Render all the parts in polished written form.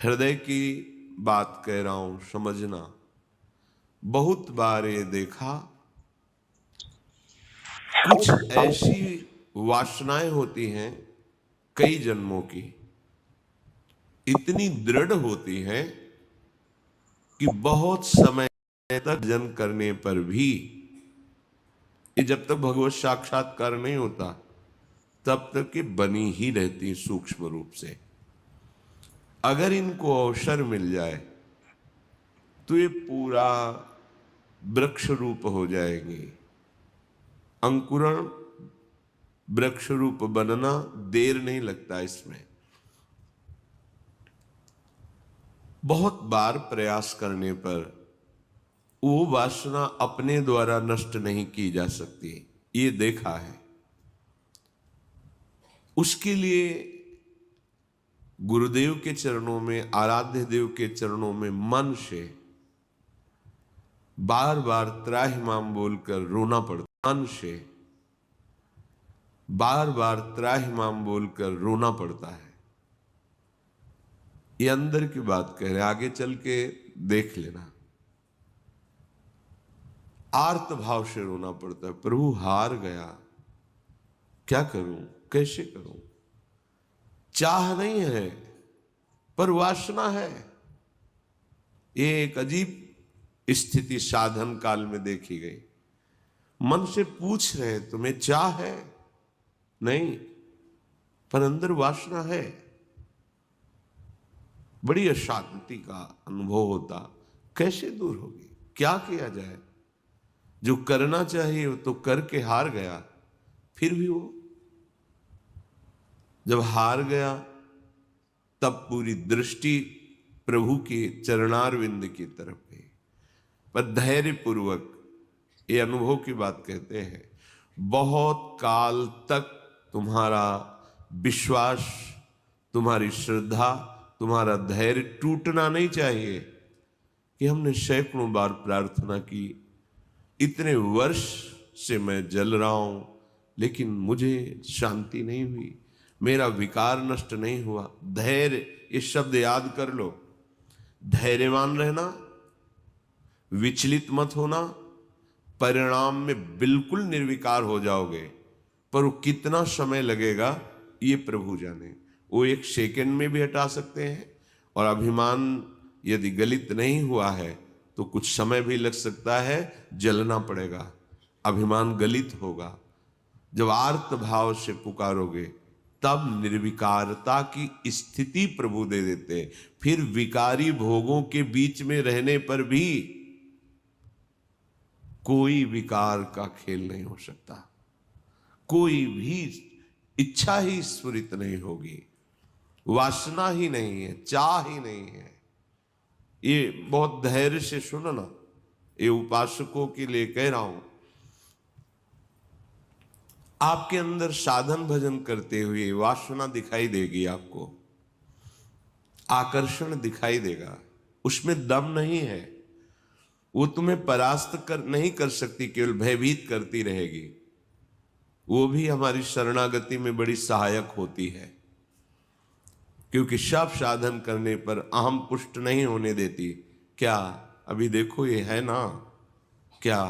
हृदय की बात कह रहा हूं, समझना। बहुत बार ये देखा, कुछ ऐसी वासनाएं होती हैं कई जन्मों की, इतनी दृढ़ होती हैं कि बहुत समय तक जन्म करने पर भी ये जब तक भगवत साक्षात्कार नहीं होता तब तक ये बनी ही रहती सूक्ष्म रूप से। अगर इनको अवसर मिल जाए तो ये पूरा वृक्ष रूप हो जाएंगे। अंकुरण वृक्ष रूप बनना देर नहीं लगता इसमें। बहुत बार प्रयास करने पर वो वासना अपने द्वारा नष्ट नहीं की जा सकती, ये देखा है। उसके लिए गुरुदेव के चरणों में, आराध्य देव के चरणों में मन से बार बार त्राहिमाम बोलकर रोना पड़ता, मन से बार बार त्राहिमाम बोलकर रोना पड़ता है। ये अंदर की बात कह रहे, आगे चल के देख लेना। आर्त भाव से रोना पड़ता है, प्रभु हार गया, क्या करूं, कैसे करूं। चाह नहीं है पर वासना है। ये एक अजीब स्थिति साधन काल में देखी गई। मन से पूछ रहे तुम्हें चाह है, नहीं, पर अंदर वासना है। बड़ी अशांति का अनुभव होता, कैसे दूर होगी, क्या किया जाए। जो करना चाहिए वो तो करके हार गया, फिर भी वो जब हार गया तब पूरी दृष्टि प्रभु के चरणारविंद की तरफ गई। पर धैर्य पूर्वक, ये अनुभव की बात कहते हैं, बहुत काल तक तुम्हारा विश्वास, तुम्हारी श्रद्धा, तुम्हारा धैर्य टूटना नहीं चाहिए। कि हमने सैकड़ों बार प्रार्थना की, इतने वर्ष से मैं जल रहा हूं लेकिन मुझे शांति नहीं हुई, मेरा विकार नष्ट नहीं हुआ। धैर्य, ये शब्द याद कर लो। धैर्यवान रहना, विचलित मत होना, परिणाम में बिल्कुल निर्विकार हो जाओगे। पर वो कितना समय लगेगा ये प्रभु जाने। वो एक सेकंड में भी हटा सकते हैं। और अभिमान यदि गलित नहीं हुआ है तो कुछ समय भी लग सकता है, जलना पड़ेगा, अभिमान गलित होगा। जब आर्त भाव से पुकारोगे तब निर्विकारता की स्थिति प्रभु दे देते हैं। फिर विकारी भोगों के बीच में रहने पर भी कोई विकार का खेल नहीं हो सकता, कोई भी इच्छा ही स्फुरित नहीं होगी, वासना ही नहीं है, चाह ही नहीं है। ये बहुत धैर्य से सुनो ना, ये उपासकों के लिए कह रहा हूं। आपके अंदर साधन भजन करते हुए वासना दिखाई देगी, आपको आकर्षण दिखाई देगा, उसमें दम नहीं है, वो तुम्हें परास्त नहीं कर सकती, केवल भयभीत करती रहेगी। वो भी हमारी शरणागति में बड़ी सहायक होती है, क्योंकि सब साधन करने पर अहम पुष्ट नहीं होने देती। क्या अभी देखो ये है ना, क्या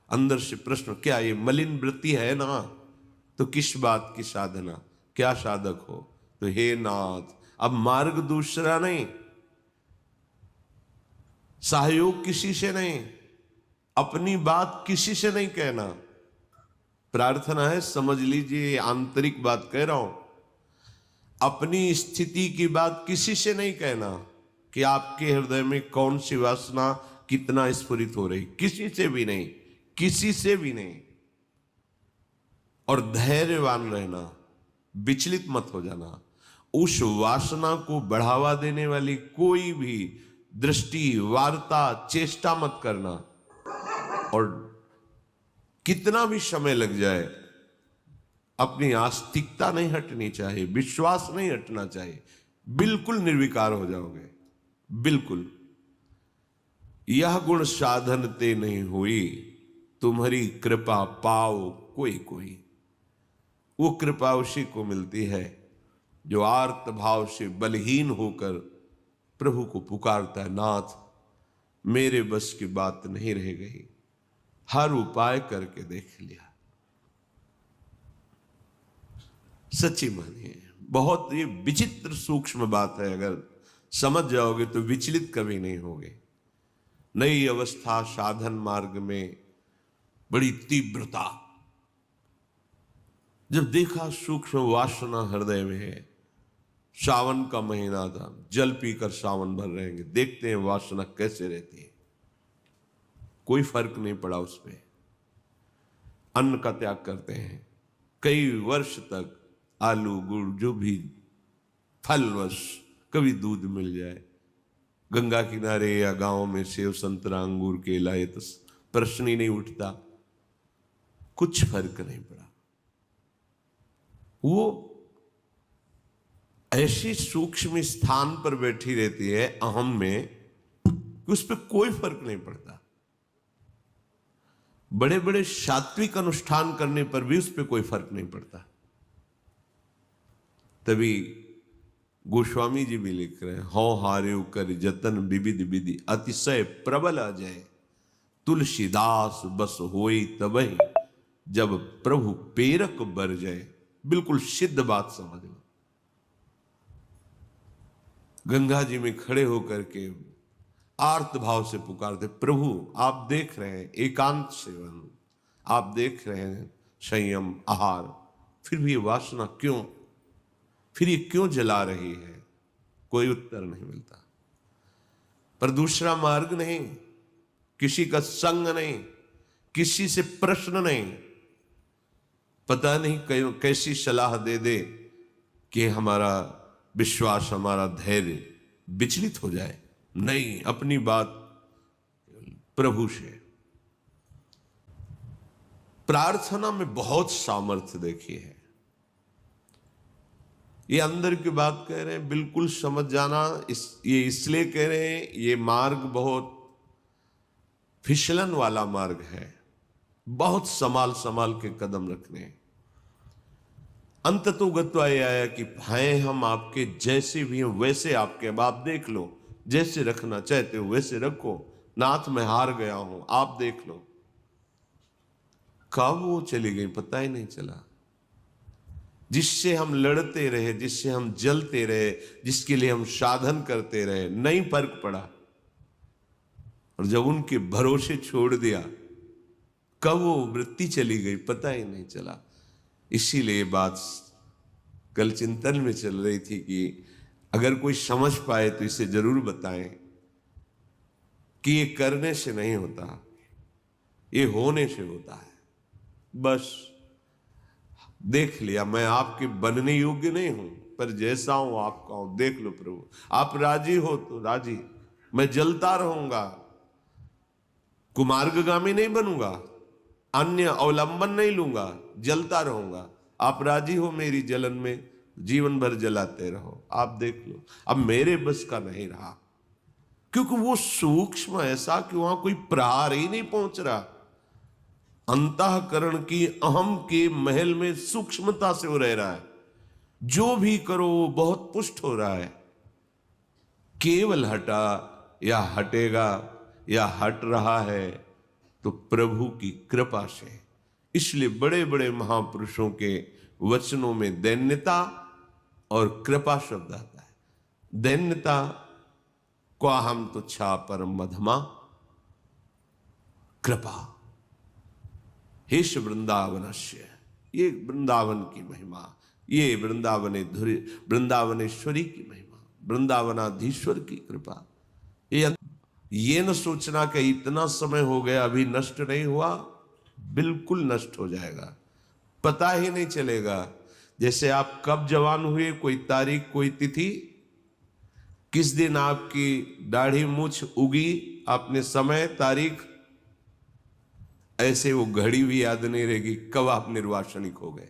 अंदर से प्रश्न, क्या ये मलिन वृत्ति है ना, तो किस बात की साधना, क्या साधक हो। तो हे नाथ, अब मार्ग दूसरा नहीं, सहयोग किसी से नहीं, अपनी बात किसी से नहीं कहना। प्रार्थना है, समझ लीजिए, आंतरिक बात कह रहा हूं। अपनी स्थिति की बात किसी से नहीं कहना कि आपके हृदय में कौन सी वासना कितना स्फुरित हो रही, किसी से भी नहीं, किसी से भी नहीं। और धैर्यवान रहना, विचलित मत हो जाना। उस वासना को बढ़ावा देने वाली कोई भी दृष्टि, वार्ता, चेष्टा मत करना। और कितना भी समय लग जाए, अपनी आस्तिकता नहीं हटनी चाहिए, विश्वास नहीं हटना चाहिए, बिल्कुल निर्विकार हो जाओगे, बिल्कुल। यह गुण साधन ते नहीं हुई, तुम्हारी कृपा पाओ कोई कोई। वो कृपा उसी को मिलती है जो आर्त भाव से बलहीन होकर प्रभु को पुकारता है, नाथ मेरे बस की बात नहीं रह गई, हर उपाय करके देख लिया। सच्ची मानिए, बहुत ये विचित्र सूक्ष्म बात है, अगर समझ जाओगे तो विचलित कभी नहीं होगे। नई अवस्था साधन मार्ग में बड़ी तीव्रता, जब देखा सूक्ष्म वासना हृदय में है। सावन का महीना था, जल पीकर सावन भर रहेंगे, देखते हैं वासना कैसे रहती है। कोई फर्क नहीं पड़ा उस पर। अन्न का त्याग करते हैं, कई वर्ष तक आलू गुड़ जो भी फलवश, कभी दूध मिल जाए, गंगा किनारे या गांव में सेव संतरा अंगूर केला, ये तो प्रश्न ही नहीं उठता। कुछ फर्क नहीं पड़ा। वो ऐसी सूक्ष्म स्थान पर बैठी रहती है अहम में कि उस पर कोई फर्क नहीं पड़ता। बड़े बड़े सात्विक अनुष्ठान करने पर भी उस पर कोई फर्क नहीं पड़ता। तभी गोस्वामी जी भी लिख रहे हैं, हौ हारे कर जतन विविध विधि अतिशय प्रबल अजय, तुलसीदास बस होई तबहि जब प्रभु पेरक बर जाए। बिल्कुल सिद्ध बात समझ लो। गंगा जी में खड़े होकर के आर्त भाव से पुकारते, प्रभु आप देख रहे हैं एकांत सेवन, आप देख रहे हैं संयम आहार, फिर भी ये वासना क्यों, फिर ये क्यों जला रही है? कोई उत्तर नहीं मिलता। पर दूसरा मार्ग नहीं, किसी का संग नहीं, किसी से प्रश्न नहीं, पता नहीं कैसी सलाह दे दे कि हमारा विश्वास, हमारा धैर्य विचलित हो जाए। नहीं, अपनी बात प्रभु से। प्रार्थना में बहुत सामर्थ्य देखी है। ये अंदर की बात कह रहे हैं, बिल्कुल समझ जाना। ये इसलिए कह रहे हैं, ये मार्ग बहुत फिसलन वाला मार्ग है, बहुत संभाल संभाल के कदम रखने। अंत तो गत्वा ये आया कि हैं हम आपके, जैसे भी हैं वैसे आपके। अब आप देख लो, जैसे रखना चाहते हो वैसे रखो। नाथ मैं हार गया हूं, आप देख लो। कब वो चली गई पता ही नहीं चला। जिससे हम लड़ते रहे, जिससे हम जलते रहे, जिसके लिए हम साधन करते रहे, नहीं फर्क पड़ा। और जब उनके भरोसे छोड़ दिया, कब वो वृत्ति चली गई पता ही नहीं चला। इसीलिए बात कल चिंतन में चल रही थी कि अगर कोई समझ पाए तो इसे जरूर बताएं कि ये करने से नहीं होता, ये होने से होता है। बस देख लिया, मैं आपके बनने योग्य नहीं हूं, पर जैसा हूं आपका हूं। देख लो प्रभु, आप राजी हो तो राजी, मैं जलता रहूंगा, कुमार्गगामी नहीं बनूंगा, अन्य अवलंबन नहीं लूंगा, जलता रहूंगा। आप राजी हो मेरी जलन में, जीवन भर जलाते रहो। आप देख लो, अब मेरे बस का नहीं रहा, क्योंकि वो सूक्ष्म ऐसा कि वहां कोई प्रहार ही नहीं पहुंच रहा। अंतःकरण की अहम के महल में सूक्ष्मता से वो रह रहा है। जो भी करो वो बहुत पुष्ट हो रहा है। केवल हटा या हटेगा या हट रहा है तो प्रभु की कृपा से। इसलिए बड़े बड़े महापुरुषों के वचनों में दैन्यता और कृपा शब्द आता है। दैन्यता को हम तुच्छा परम मधमा, कृपा हेश वृंदावनस्य, ये वृंदावन की महिमा, ये वृंदावनेश्वरी की महिमा, वृंदावनाधीश्वर की कृपा। ये न सोचना कि इतना समय हो गया अभी नष्ट नहीं हुआ, बिल्कुल नष्ट हो जाएगा, पता ही नहीं चलेगा। जैसे आप कब जवान हुए, कोई तारीख, कोई तिथि, किस दिन आपकी दाढ़ी मूछ उगी, आपने समय तारीख, ऐसे वो घड़ी भी याद नहीं रहेगी कब आप निर्वासनिक हो गए।